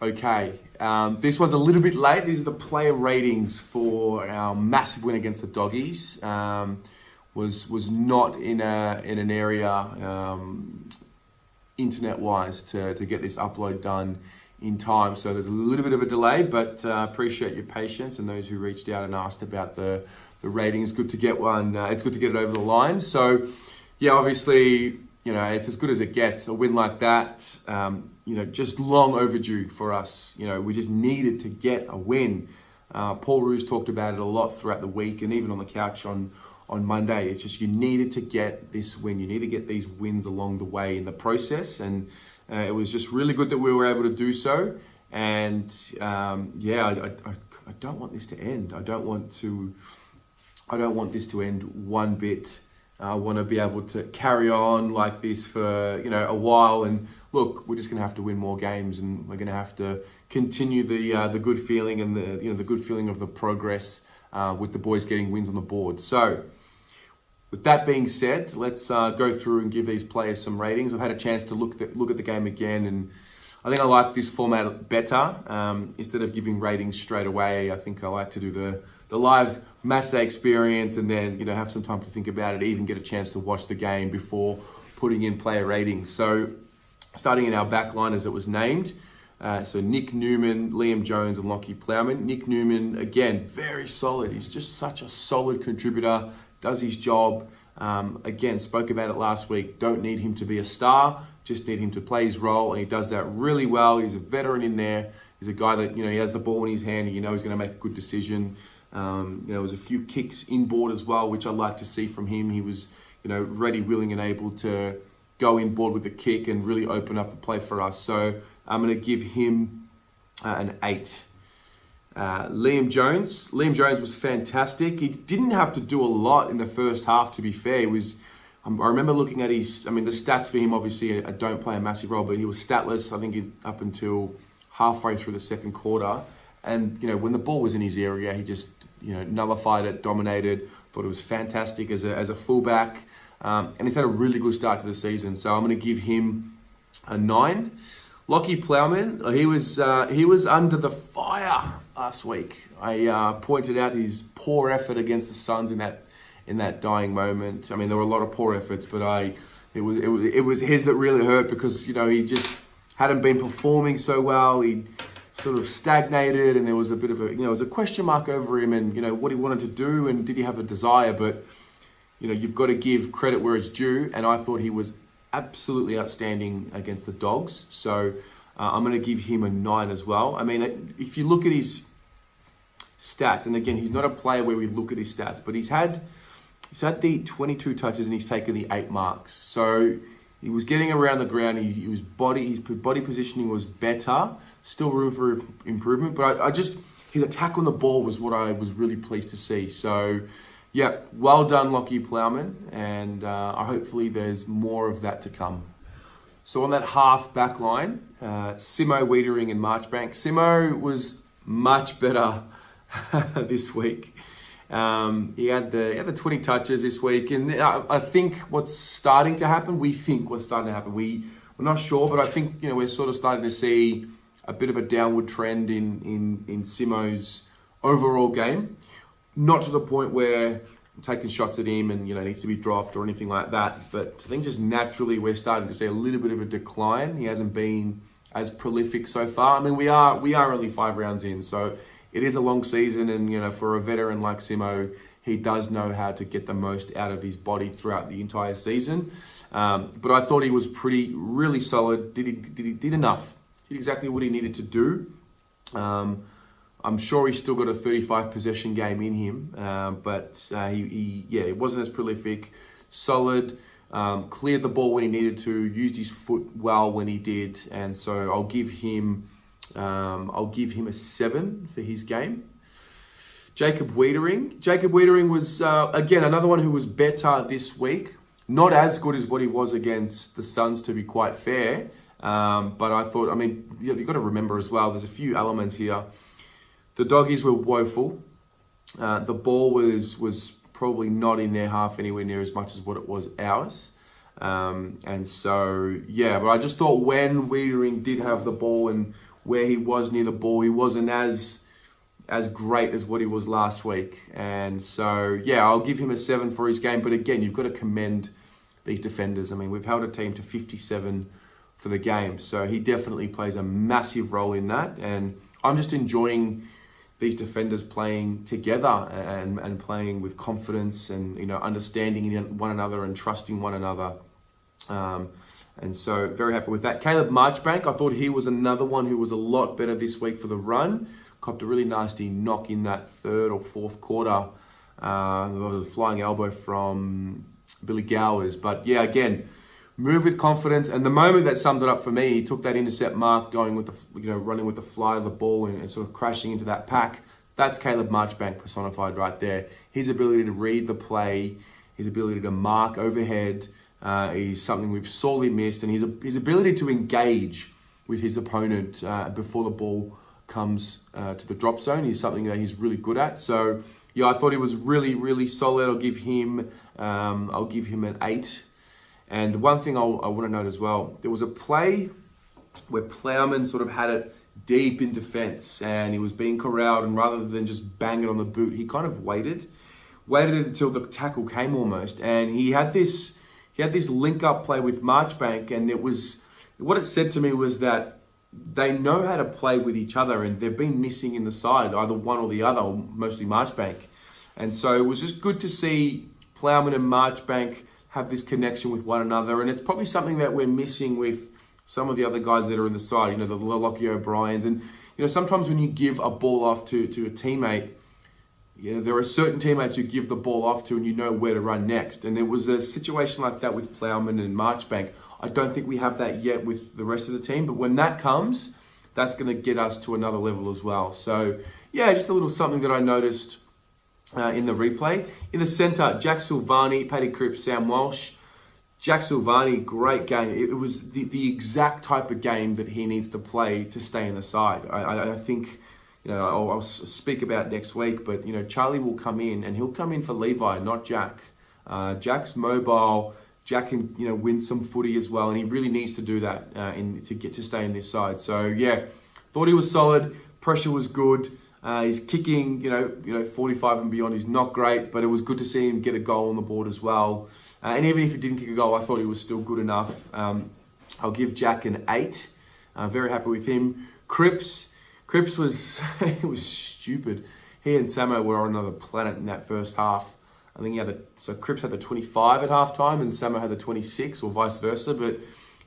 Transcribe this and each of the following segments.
Okay, this one's a little bit late. These are the player ratings for our massive win against the Doggies. Was not in an area internet-wise to get this upload done in time. So there's a little bit of a delay, but appreciate your patience and those who reached out and asked about the ratings. Good to get one. It's good to get it over the line. So yeah, obviously, it's as good as it gets. A win like that, just long overdue for us. We just needed to get a win. Paul Roos talked about it a lot throughout the week and even on the couch on Monday. It's just you needed to get this win. You need to get these wins along the way in the process. And it was just really good that we were able to do so. And I don't want this to end. I don't want this to end one bit. I want to be able to carry on like this for a while. And look, we're just going to have to win more games, and we're going to have to continue the good feeling and the good feeling of the progress with the boys getting wins on the board. So, with that being said, let's go through and give these players some ratings. I've had a chance to look at the game again, and I think I like this format better. Instead of giving ratings straight away, I think I like to do the live match day experience and then have some time to think about it, even get a chance to watch the game before putting in player ratings. So starting in our back line as it was named, so Nick Newman, Liam Jones and Lockie Plowman. Nick Newman, again, very solid. He's just such a solid contributor, does his job. Again, spoke about it last week. Don't need him to be a star, just need him to play his role, and he does that really well. He's a veteran in there. He's a guy that, he has the ball in his hand and he's going to make a good decision. There was a few kicks inboard as well, which I like to see from him. He was, ready, willing, and able to go inboard with the kick and really open up the play for us. So I'm going to give him an 8. Liam Jones was fantastic. He didn't have to do a lot in the first half, to be fair. I remember looking at the stats for him, obviously, don't play a massive role, but he was statless, I think, up until halfway through the second quarter. And, when the ball was in his area, he just, nullified it, dominated, thought it was fantastic as a fullback. And he's had a really good start to the season. So I'm going to give him a 9. Lockie Plowman, he was under the fire last week. I pointed out his poor effort against the Suns in that dying moment. There were a lot of poor efforts, but it was his that really hurt because, he just hadn't been performing so well. He sort of stagnated, and there was a bit of a, it was a question mark over him and, what he wanted to do and did he have a desire. But, you've got to give credit where it's due. And I thought he was absolutely outstanding against the Dogs. So I'm going to give him a 9 as well. If you look at his stats, and again, he's not a player where we look at his stats, but he's had the 22 touches and he's taken the 8 marks. So he was getting around the ground. His body positioning was better. Still room for improvement, but his attack on the ball was what I was really pleased to see. So, yeah, well done, Lockie Plowman, and hopefully there's more of that to come. So on that half back line, Simo, Wiedering and Marchbank. Simo was much better this week. He had the 20 touches this week, and I think what's starting to happen, we're not sure, but I think, we're sort of starting to see a bit of a downward trend in Simo's overall game. Not to the point where I'm taking shots at him and, needs to be dropped or anything like that. But I think just naturally we're starting to see a little bit of a decline. He hasn't been as prolific so far. We are only 5 rounds in, so it is a long season. And, for a veteran like Simo, he does know how to get the most out of his body throughout the entire season. But I thought he was really solid. Did enough. Did exactly what he needed to do. I'm sure he's still got a 35 possession game in him, but he wasn't as prolific. Solid, cleared the ball when he needed to, used his foot well when he did, and so I'll give him a 7 for his game. Jacob Wiedering was again another one who was better this week. Not as good as what he was against the Suns, to be quite fair. But I thought, you've got to remember as well, there's a few elements here. The Doggies were woeful. The ball was probably not in their half anywhere near as much as what it was ours. And so, but I just thought when Wiedering did have the ball and where he was near the ball. He wasn't as great as what he was last week. And so, yeah, I'll give him a 7 for his game. But again, you've got to commend these defenders. I mean, we've held a team to 57 for the game. So he definitely plays a massive role in that. And I'm just enjoying these defenders playing together and playing with confidence and, you know, understanding one another and trusting one another. And so very happy with that. Caleb Marchbank, I thought he was another one who was a lot better this week for the run. Copped a really nasty knock in that third or fourth quarter. There was a flying elbow from Billy Gowers. But yeah, again, move with confidence. And the moment that summed it up for me, he took that intercept mark, going with the, you know, running with the fly of the ball and sort of crashing into that pack. That's Caleb Marchbank personified right there. His ability to read the play, his ability to mark overhead, is something we've sorely missed. And his ability to engage with his opponent before the ball comes to the drop zone is something that he's really good at. So yeah, I thought he was really, really solid. I'll give him an 8. And the one thing I want to note as well, there was a play where Plowman sort of had it deep in defense and he was being corralled, and rather than just bang it on the boot, he kind of waited until the tackle came almost. And he had this link up play with Marchbank, and what it said to me was that they know how to play with each other, and they've been missing in the side, either one or the other, or mostly Marchbank. And so it was just good to see Plowman and Marchbank have this connection with one another. And it's probably something that we're missing with some of the other guys that are in the side, you know, the Lockie O'Briens. And, you know, sometimes when you give a ball off to a teammate, you know, there are certain teammates you give the ball off to and you know where to run next. And there was a situation like that with Plowman and Marchbank. I don't think we have that yet with the rest of the team, but when that comes, that's going to get us to another level as well. So, yeah, just a little something that I noticed in the replay. In the centre, Jack Silvani, Paddy Cripps, Sam Walsh. Jack Silvani, great game. It was the exact type of game that he needs to play to stay in the side. I think, you know, I'll speak about next week, but, you know, Charlie will come in, and he'll come in for Levi, not Jack. Jack's mobile. Jack can, you know, win some footy as well, and he really needs to do that to stay in this side. So yeah, thought he was solid. Pressure was good. His kicking, you know, 45 and beyond is not great, but it was good to see him get a goal on the board as well. And even if he didn't kick a goal, I thought he was still good enough. I'll give Jack an 8. Very happy with him. Cripps was it was stupid. He and Samo were on another planet in that first half. I think Cripps had the 25 at halftime and Samo had the 26, or vice versa. But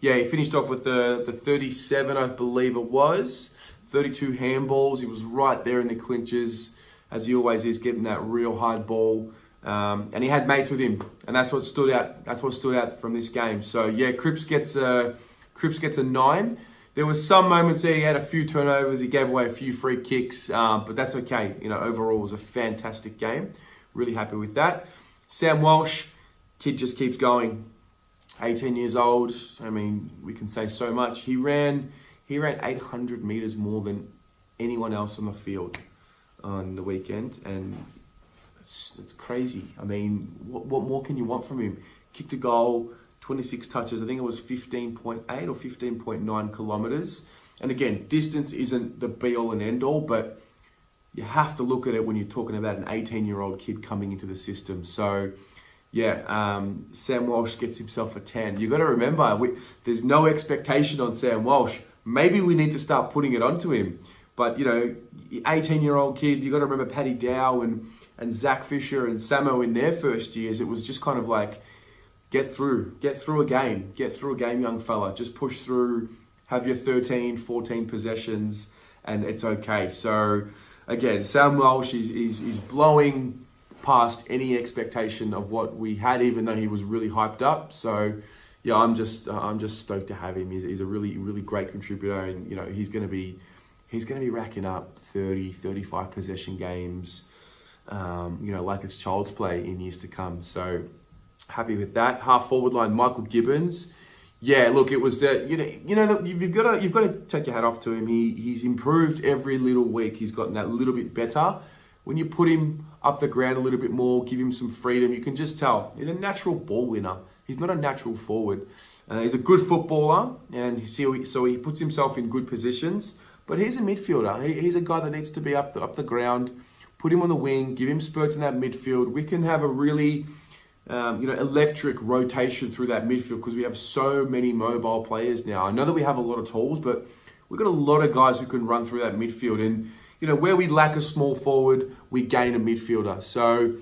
yeah, he finished off with the 37, I believe it was. 32 handballs. He was right there in the clinches, as he always is, getting that real hard ball. And he had mates with him, and that's what stood out. That's what stood out from this game. So yeah, Cripps gets a 9. There was some moments there he had a few turnovers. He gave away a few free kicks, but that's okay. You know, overall it was a fantastic game. Really happy with that. Sam Walsh, kid just keeps going. 18 years old. I mean, we can say so much. He ran 800 meters more than anyone else on the field on the weekend, and it's crazy. I mean, what more can you want from him? Kicked a goal, 26 touches. I think it was 15.8 or 15.9 kilometers. And again, distance isn't the be all and end all, but you have to look at it when you're talking about an 18-year-old kid coming into the system. So yeah, Sam Walsh gets himself a 10. You've got to remember, there's no expectation on Sam Walsh. Maybe we need to start putting it onto him. But, you know, 18-year-old kid, you've got to remember Paddy Dow and Zach Fisher and Samo in their first years. It was just kind of like, get through a game, young fella. Just push through, have your 13, 14 possessions, and it's okay. So, again, Sam Walsh is blowing past any expectation of what we had, even though he was really hyped up. So, yeah, I'm just stoked to have him. He's a really, really great contributor, and, you know, he's going to be racking up 30, 35 possession games, you know, like it's child's play in years to come. So happy with that. Half forward line, Michael Gibbons. Yeah, look, it was that, you've got to take your hat off to him. He's improved every little week. He's gotten that little bit better. When you put him up the ground a little bit more, give him some freedom, you can just tell he's a natural ball winner. He's not a natural forward. He's a good footballer, and so he puts himself in good positions. but he's a midfielder. He's a guy that needs to be up the ground. Put him on the wing, give him spurts in that midfield. We can have a really electric rotation through that midfield because we have so many mobile players now. I know that we have a lot of tools, but we've got a lot of guys who can run through that midfield. And where we lack a small forward, we gain a midfielder. So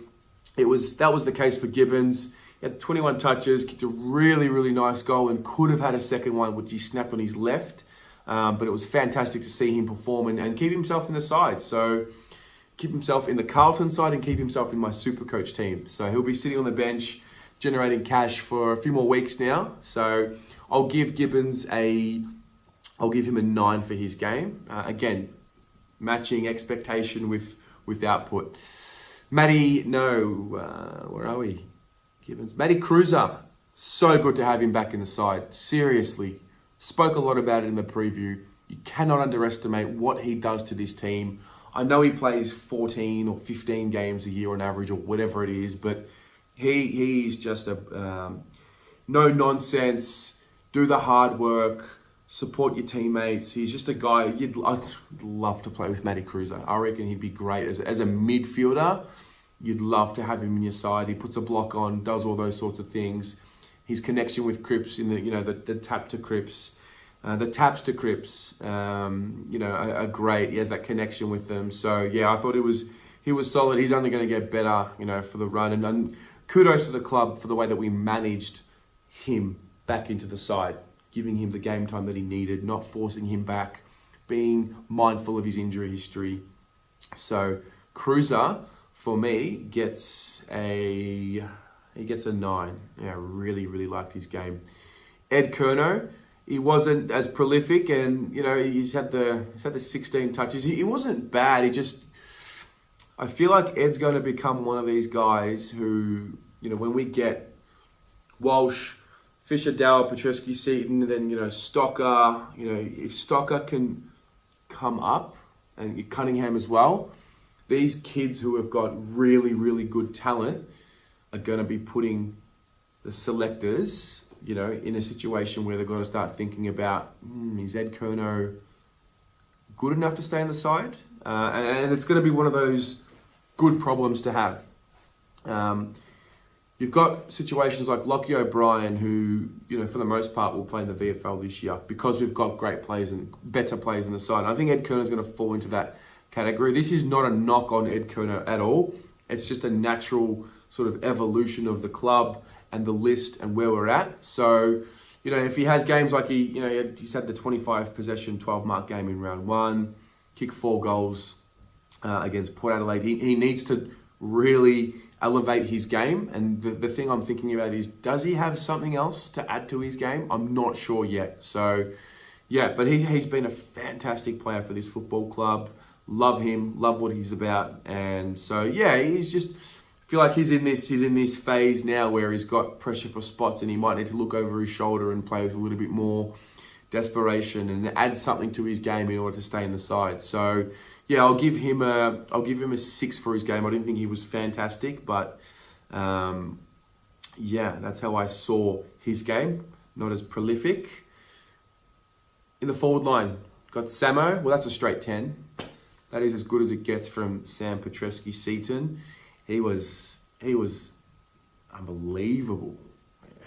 that was the case for Gibbons. He had 21 touches, kicked a really, really nice goal, and could have had a second one, which he snapped on his left. But it was fantastic to see him perform and keep himself in the side. So keep himself in the Carlton side and keep himself in my super coach team. So he'll be sitting on the bench generating cash for a few more weeks now. So I'll give Gibbons him a 9 for his game. Again, matching expectation with output. Matty Cruiser. So good to have him back in the side. Seriously. Spoke a lot about it in the preview. You cannot underestimate what he does to this team. I know he plays 14 or 15 games a year on average or whatever it is, but he's just a no nonsense, do the hard work, support your teammates. He's just a guy, I'd love to play with Matty Cruiser. I reckon he'd be great as a midfielder. You'd love to have him in your side. He puts a block on, does all those sorts of things. His connection with Cripps in the tap to Cripps. The taps to Cripps, are great. He has that connection with them. So yeah, I thought he was solid. He's only going to get better, for the run. And kudos to the club for the way that we managed him back into the side, giving him the game time that he needed, not forcing him back, being mindful of his injury history. So Cruiser for me gets a 9. Yeah, I really, really liked his game. Ed Curnow. He wasn't as prolific, and he's had the 16 touches. He wasn't bad. I feel like Ed's going to become one of these guys who, when we get Walsh, Fisher, Dower, Petrescu, Seaton, and then Stocker. If Stocker can come up, and Cunningham as well, these kids who have got really, really good talent are going to be putting the selectors in a situation where they've got to start thinking about, is Ed Curnow good enough to stay on the side? And it's going to be one of those good problems to have. You've got situations like Lockie O'Brien, who, for the most part will play in the VFL this year because we've got great players and better players on the side. And I think Ed Curnow's going to fall into that category. This is not a knock on Ed Curnow at all. It's just a natural sort of evolution of the club and the list and where we're at. So, if he has games like he's had the 25 possession, 12 mark game in round 1, kick 4 goals against Port Adelaide. He needs to really elevate his game. And the thing I'm thinking about is, does he have something else to add to his game? I'm not sure yet. So, yeah, but he's been a fantastic player for this football club. Love him, love what he's about. And so, yeah, he's just... I feel like he's in this phase now where he's got pressure for spots and he might need to look over his shoulder and play with a little bit more desperation and add something to his game in order to stay in the side. So yeah, I'll give him a 6 for his game. I didn't think he was fantastic, but yeah, that's how I saw his game. Not as prolific. In the forward line, got Samo. Well, that's a straight 10. That is as good as it gets from Sam Petrescu Seaton. He was unbelievable.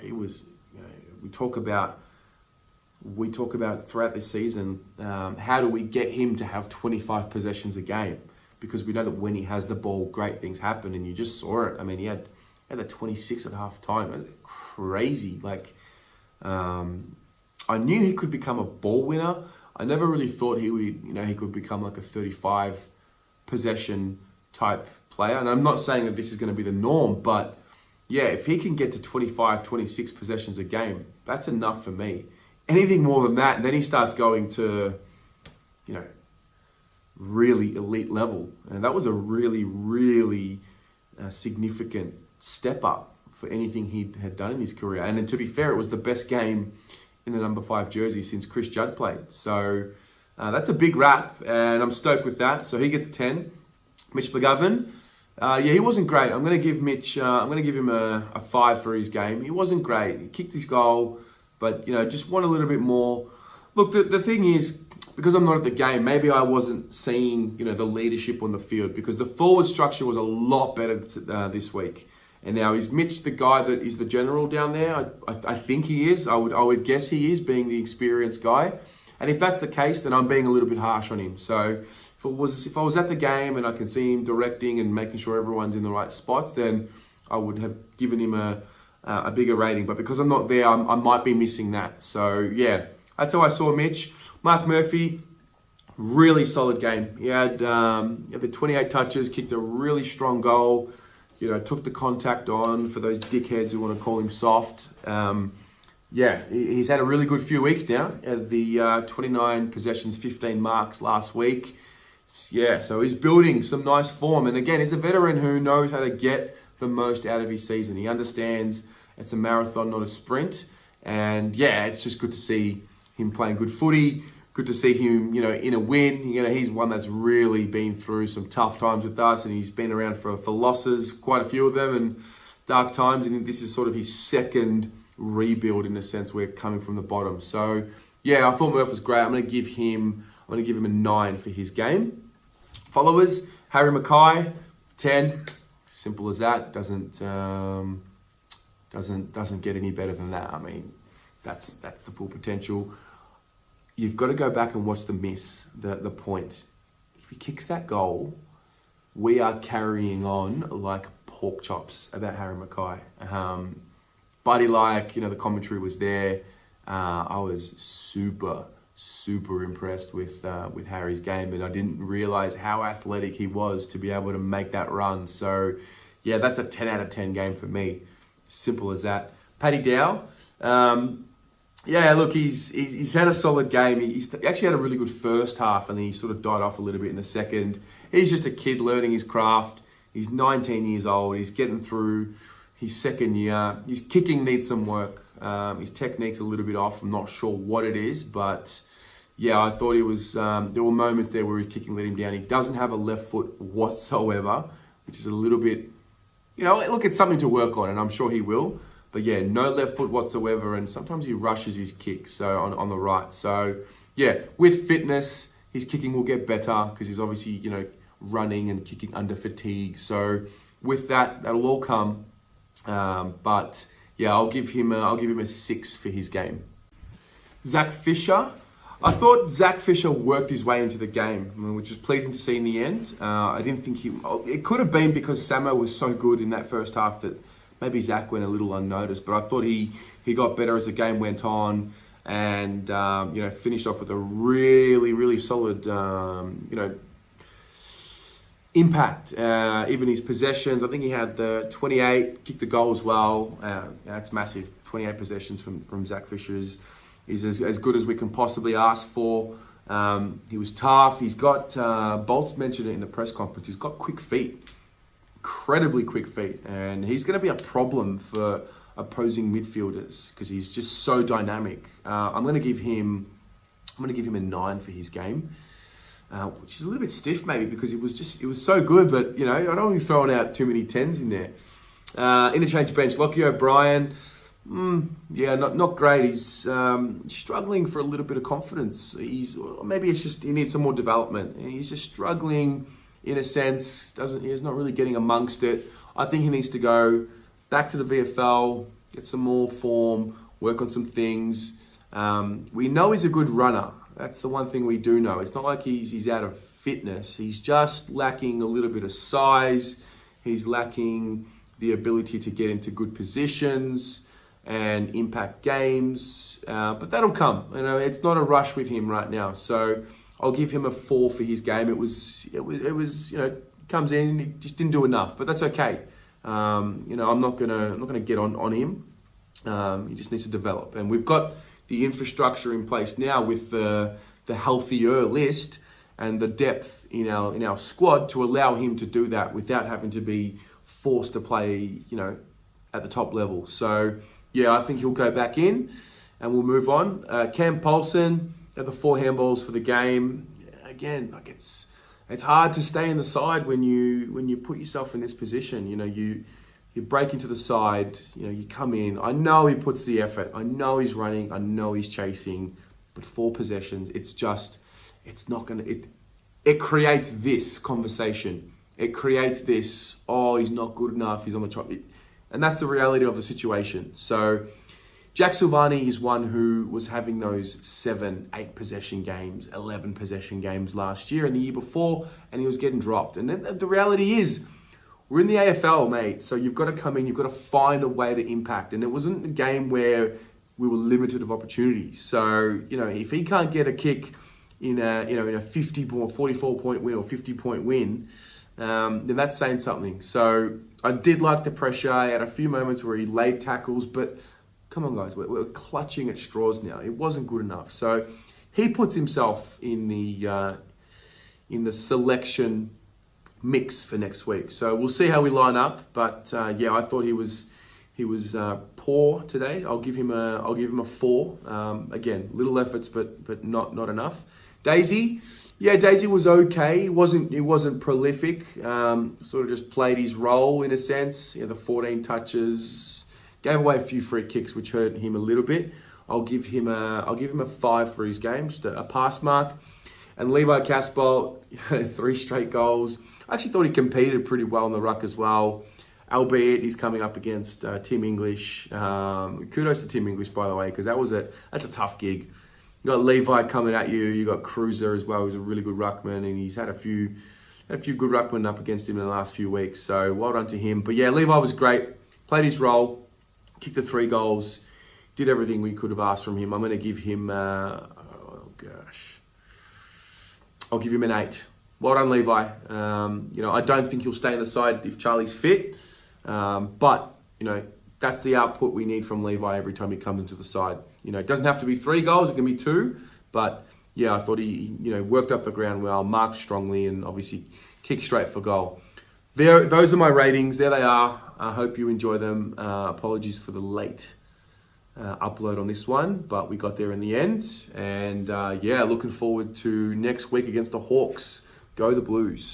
He was, we talk about throughout this season, how do we get him to have 25 possessions a game? Because we know that when he has the ball, great things happen, and you just saw it. I mean, he had that 26 at half time. Crazy. I knew he could become a ball winner. I never really thought he could become like a 35 possession type player. And I'm not saying that this is going to be the norm, but yeah, if he can get to 25, 26 possessions a game, that's enough for me. Anything more than that, and then he starts going to, really elite level. And that was a really, really significant step up for anything he had done in his career. And to be fair, it was the best game in the number 5 jersey since Chris Judd played. So that's a big wrap, and I'm stoked with that. So he gets a 10. Mitch McGovern, he wasn't great. I'm going to give Mitch, him a 5 for his game. He wasn't great. He kicked his goal, but just want a little bit more. Look, the thing is, because I'm not at the game, maybe I wasn't seeing, the leadership on the field, because the forward structure was a lot better this week. And now, is Mitch the guy that is the general down there? I think he is. I would guess he is, being the experienced guy. And if that's the case, then I'm being a little bit harsh on him. So if I was at the game and I can see him directing and making sure everyone's in the right spots, then I would have given him a bigger rating. But because I'm not there, I might be missing that. So yeah, that's how I saw Mitch. Mark Murphy, really solid game. He had the 28 touches, kicked a really strong goal. Took the contact on for those dickheads who want to call him soft. He's had a really good few weeks now. The 29 possessions, 15 marks last week. Yeah, so he's building some nice form. And again, he's a veteran who knows how to get the most out of his season. He understands it's a marathon, not a sprint. And yeah, it's just good to see him playing good footy. Good to see him, in a win. He's one that's really been through some tough times with us, and he's been around for losses, quite a few of them, and dark times. And this is sort of his second rebuild, in a sense. We're coming from the bottom. So yeah, I thought Murph was great. I'm going to give him a 9 for his game. Followers: Harry Mackay, 10. Simple as that. Doesn't get any better than that. I mean, that's the full potential. You've got to go back and watch the miss, the point. If he kicks that goal, we are carrying on like pork chops about Harry Mackay. Buddy, the commentary was there. I was super impressed with Harry's game, and I didn't realize how athletic he was to be able to make that run. So yeah, that's a 10 out of 10 game for me. Simple as that. Paddy Dow. Yeah, look, he's had a solid game. He actually had a really good first half, and then he sort of died off a little bit in the second. He's just a kid learning his craft. He's 19 years old. He's getting through his second year. His kicking needs some work. His technique's a little bit off. I'm not sure what it is, but yeah, I thought he was. There were moments there where his kicking let him down. He doesn't have a left foot whatsoever, which is a little bit, look, it's something to work on, and I'm sure he will. But yeah, no left foot whatsoever, and sometimes he rushes his kicks on the right. So yeah, with fitness, his kicking will get better because he's obviously running and kicking under fatigue. So with that'll all come. But yeah, I'll give him a 6 for his game. Zach Fisher. I thought Zach Fisher worked his way into the game, which was pleasing to see in the end. I didn't think it could have been because Samo was so good in that first half that maybe Zach went a little unnoticed, but I thought he got better as the game went on, and finished off with a really solid impact. Even his possessions, I think he had the 28, kicked the goal as well. That's massive. 28 possessions from Zach Fisher is as good as we can possibly ask for. He was tough. He's got Bolts mentioned it in the press conference. He's got quick feet. Incredibly quick feet, and he's going to be a problem for opposing midfielders because he's just so dynamic. I'm going to give him a 9 for his game, which is a little bit stiff maybe because it was so good, but I don't want to be throwing out too many 10s in there. Interchange bench: Lockie O'Brien. Not great. He's struggling for a little bit of confidence. Maybe it's just he needs some more development. He's just struggling. In a sense, he's not really getting amongst it. I think he needs to go back to the VFL, get some more form, work on some things. We know he's a good runner. That's the one thing we do know. It's not like he's out of fitness. He's just lacking a little bit of size. He's lacking the ability to get into good positions and impact games. But that'll come. It's not a rush with him right now. So I'll give him a 4 for his game. It was comes in, he just didn't do enough, but that's okay. I'm not gonna get on him. He just needs to develop, and we've got the infrastructure in place now with the healthier list and the depth in our squad to allow him to do that without having to be forced to play, at the top level. So yeah, I think he'll go back in, and we'll move on. Cam Paulson had the 4 handballs for the game. Again, it's hard to stay in the side when you put yourself in this position. You break into the side. You come in. I know he puts the effort. I know he's running. I know he's chasing. But 4 possessions, it's just it's not going to, it creates this conversation. It creates this, oh, he's not good enough, he's on the top. And that's the reality of the situation. So Jack Silvani is one who was having those 7, 8 possession games, 11 possession games last year and the year before, and he was getting dropped. And then the reality is, we're in the AFL, mate. So you've got to come in, you've got to find a way to impact. And it wasn't a game where we were limited of opportunities. So, if he can't get a kick in a 50 or 44 point win or 50 point win, then that's saying something. So I did like the pressure. I had a few moments where he laid tackles, but come on, guys, we're clutching at straws now. It wasn't good enough. So he puts himself in the selection mix for next week. So we'll see how we line up. But I thought he was poor today. I'll give him a 4. Again, little efforts, but not enough. Daisy was okay. He wasn't prolific. Sort of just played his role in a sense. The 14 touches, gave away a few free kicks, which hurt him a little bit. I'll give him a 5 for his game, just a pass mark. And Levi Casbolt, 3 straight goals. I actually thought he competed pretty well in the ruck as well, albeit he's coming up against Tim English. Kudos to Tim English, by the way, because that's a tough gig. You got Levi coming at you. You got Cruiser as well, who's a really good ruckman, and he's had a few good ruckmen up against him in the last few weeks. So well done to him. But yeah, Levi was great. Played his role, kicked the 3 goals, did everything we could have asked from him. I'm going to give him, I'll give him an 8. Well done, Levi. I don't think he'll stay in the side if Charlie's fit, but that's the output we need from Levi every time he comes into the side. It doesn't have to be 3 goals, it can be 2, but yeah, I thought he worked up the ground well, marked strongly, and obviously kicked straight for goal. Those are my ratings. There they are. I hope you enjoy them. Apologies for the late upload on this one, but we got there in the end. And looking forward to next week against the Hawks. Go the Blues.